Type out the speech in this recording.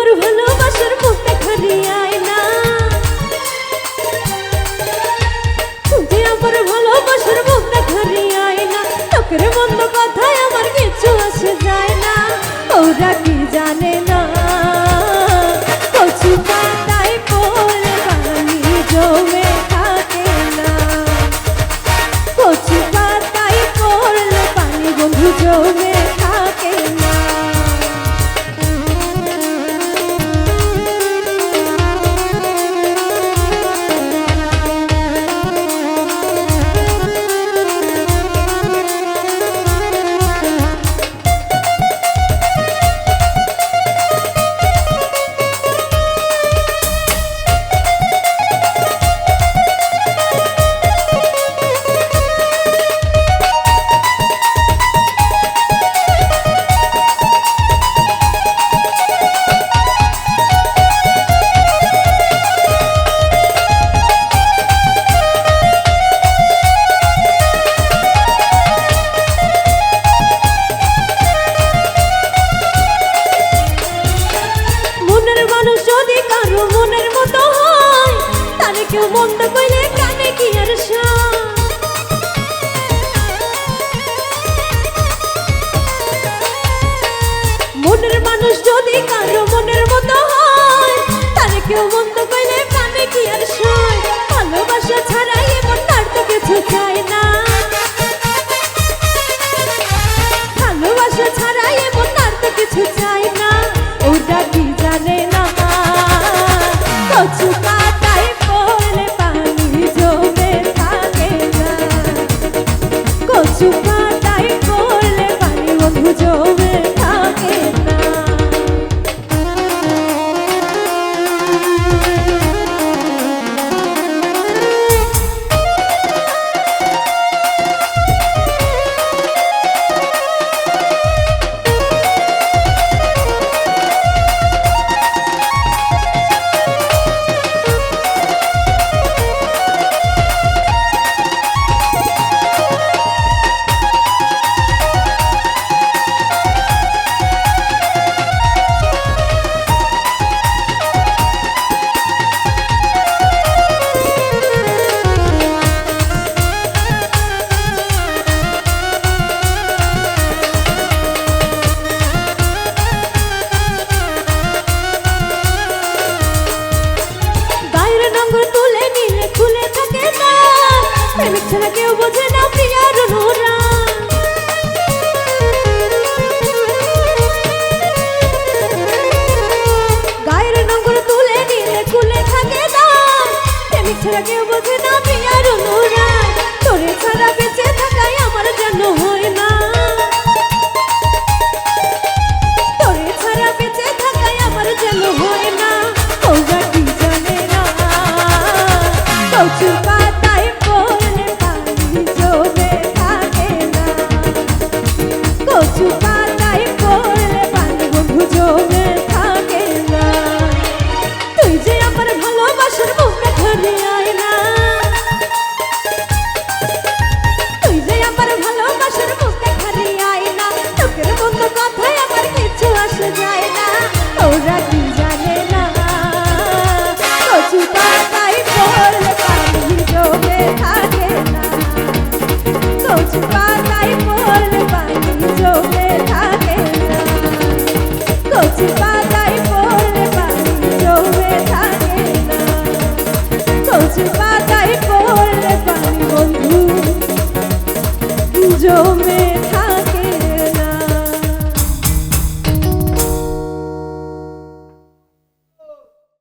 আমার ভালোবাসার মুখটা খারিয়ায় না, তুই আমার ভালোবাসার মুখটা খারিয়ায় না, তোকের মন্দ কথায় আমার কিছু আসে যায় না। ওরা কি জানে না কচু পাতায় পড়লে পানি জমে থাকে না, কচু পাতায় পড়লে পানি বন্ধু জমে থাকে না। যদি কারো মনের মতো হয় তারে কেউ মন্দ কইলে কানে কি আর মনের মানুষ যদি কারো মনের মতো হয় তারে কেউ মন্দ কইলে কানে কি আর ভালোবাসা ছাড়াই এমন তার তো কিছু চায় না, ভালোবাসা ছাড়াই এমন তার তো কিছু চায় না। ওটা কি জানে না কচু পাতায় পড়লে পানি জমে থাকে না, কচু পাতায় পড়লে পানি বন্ধু জমে থাকে না। তুলে নিলে খুলে থাকে না, প্রেমিক ছাড়া কেউ বোঝে না প্রিয়ার নোরা। গায়ের নোংর তুলে নিলে খুলে থাকে না, প্রেমিক ছাড়া কেউ বোঝে না প্রিয়ার নোরা। তোরে ছাড়া বেঁচে থাকাই আমার যেন হয় না, তোরে ছাড়া বেঁচে থাকাই আমার যেন হয় না। ওরা কি জানে না কচু পাতায় পড়লে পানি জমে থাকে না, কচু পাতায় পড়লে পানি বন্ধু জমে থাকে না। তুই যে আমার ভালোবাসার মুখটা খারিয়ায় না, তুই যে আমার ভালোবাসার মুখটা খারিয়ায় না, তোকের মন্দ কথায় আমার কিছু আসে যায় না। ওরা কি জানে না কচু পাতায় পড়লে পানি জমে থাকে না, কচু পাতায় পড়লে পানি জমে থাকে না, কচু পাতায় পড়লে পানি জমে থাকে না, কচু পাতায় পড়লে পানি বন্ধু জমে